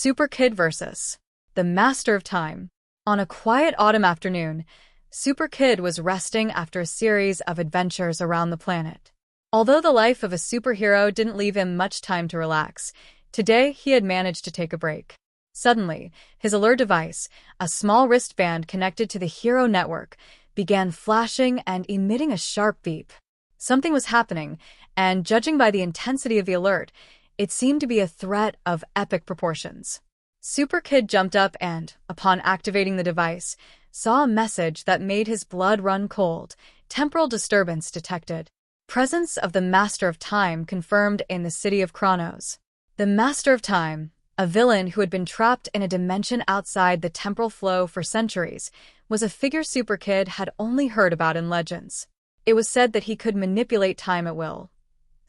SuperKid vs. the Master of Time. On a quiet autumn afternoon, SuperKid was resting after a series of adventures around the planet. Although the life of a superhero didn't leave him much time to relax, today he had managed to take a break. Suddenly, his alert device, a small wristband connected to the hero network, began flashing and emitting a sharp beep. Something was happening, and judging by the intensity of the alert, it seemed to be a threat of epic proportions. SuperKid jumped up and, upon activating the device, saw a message that made his blood run cold. Temporal disturbance detected. Presence of the Master of Time confirmed in the city of Kronos. The Master of Time, a villain who had been trapped in a dimension outside the temporal flow for centuries, was a figure SuperKid had only heard about in legends. It was said that he could manipulate time at will,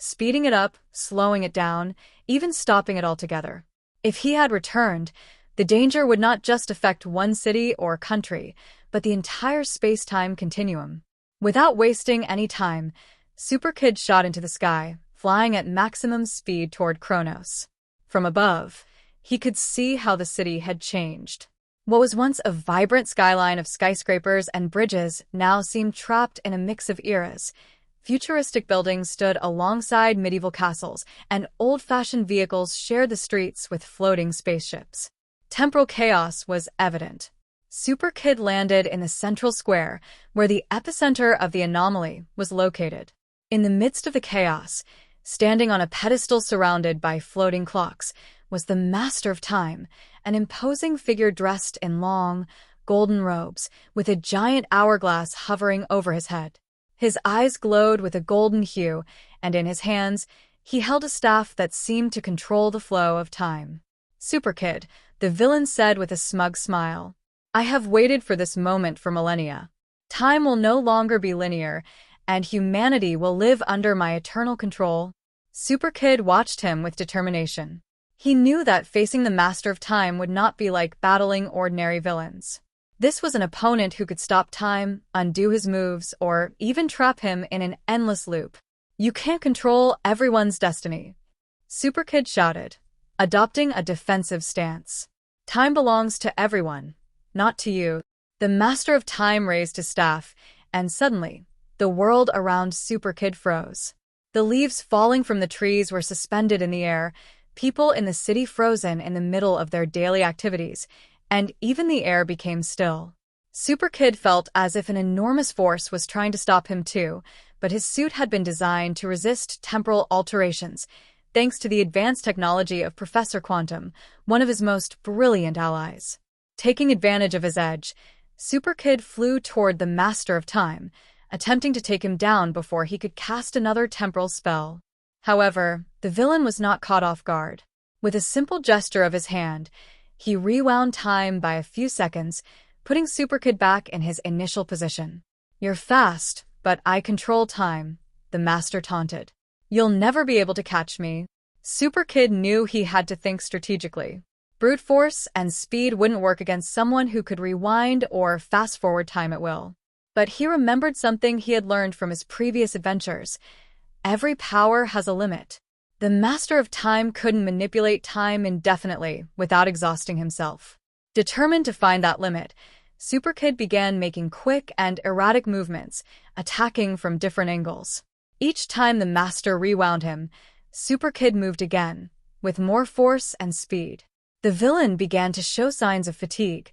speeding it up, slowing it down, even stopping it altogether. If he had returned, the danger would not just affect one city or country, but the entire space-time continuum. Without wasting any time, SuperKid shot into the sky, flying at maximum speed toward Kronos. From above, he could see how the city had changed. What was once a vibrant skyline of skyscrapers and bridges now seemed trapped in a mix of eras. Futuristic buildings stood alongside medieval castles, and old-fashioned vehicles shared the streets with floating spaceships. Temporal chaos was evident. SuperKid landed in the central square, where the epicenter of the anomaly was located. In the midst of the chaos, standing on a pedestal surrounded by floating clocks, was the Master of Time, an imposing figure dressed in long, golden robes, with a giant hourglass hovering over his head. His eyes glowed with a golden hue, and in his hands, he held a staff that seemed to control the flow of time. SuperKid, the villain said with a smug smile. I have waited for this moment for millennia. Time will no longer be linear, and humanity will live under my eternal control. SuperKid watched him with determination. He knew that facing the Master of Time would not be like battling ordinary villains. This was an opponent who could stop time, undo his moves, or even trap him in an endless loop. You can't control everyone's destiny, SuperKid shouted, adopting a defensive stance. Time belongs to everyone, not to you. The Master of Time raised his staff, and suddenly, the world around SuperKid froze. The leaves falling from the trees were suspended in the air, people in the city frozen in the middle of their daily activities, and even the air became still. SuperKid felt as if an enormous force was trying to stop him too, but his suit had been designed to resist temporal alterations, thanks to the advanced technology of Professor Quantum, one of his most brilliant allies. Taking advantage of his edge, SuperKid flew toward the Master of Time, attempting to take him down before he could cast another temporal spell. However, the villain was not caught off guard. With a simple gesture of his hand, he rewound time by a few seconds, putting SuperKid back in his initial position. You're fast, but I control time, the Master taunted. You'll never be able to catch me. SuperKid knew he had to think strategically. Brute force and speed wouldn't work against someone who could rewind or fast-forward time at will. But he remembered something he had learned from his previous adventures. Every power has a limit. The Master of Time couldn't manipulate time indefinitely without exhausting himself. Determined to find that limit, SuperKid began making quick and erratic movements, attacking from different angles. Each time the Master rewound him, SuperKid moved again, with more force and speed. The villain began to show signs of fatigue.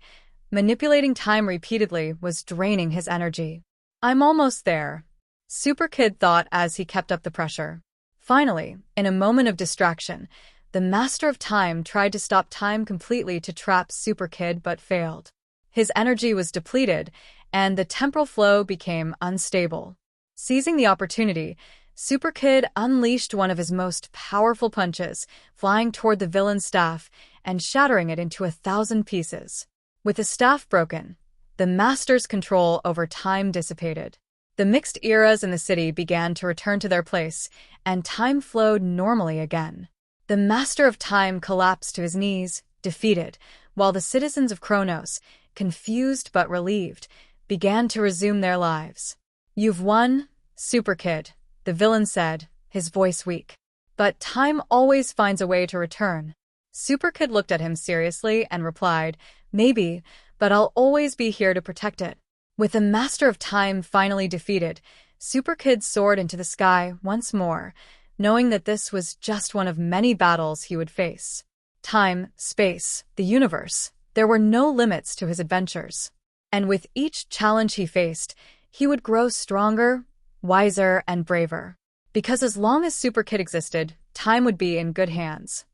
Manipulating time repeatedly was draining his energy. I'm almost there, SuperKid thought as he kept up the pressure. Finally, in a moment of distraction, the Master of Time tried to stop time completely to trap SuperKid but failed. His energy was depleted, and the temporal flow became unstable. Seizing the opportunity, SuperKid unleashed one of his most powerful punches, flying toward the villain's staff and shattering it into 1,000 pieces. With the staff broken, the Master's control over time dissipated. The mixed eras in the city began to return to their place, and time flowed normally again. The Master of Time collapsed to his knees, defeated, while the citizens of Kronos, confused but relieved, began to resume their lives. You've won, SuperKid, the villain said, his voice weak. But time always finds a way to return. SuperKid looked at him seriously and replied, "Maybe, but I'll always be here to protect it." With the Master of Time finally defeated, SuperKid soared into the sky once more, knowing that this was just one of many battles he would face. Time, space, the universe. There were no limits to his adventures. And with each challenge he faced, he would grow stronger, wiser, and braver. Because as long as SuperKid existed, time would be in good hands.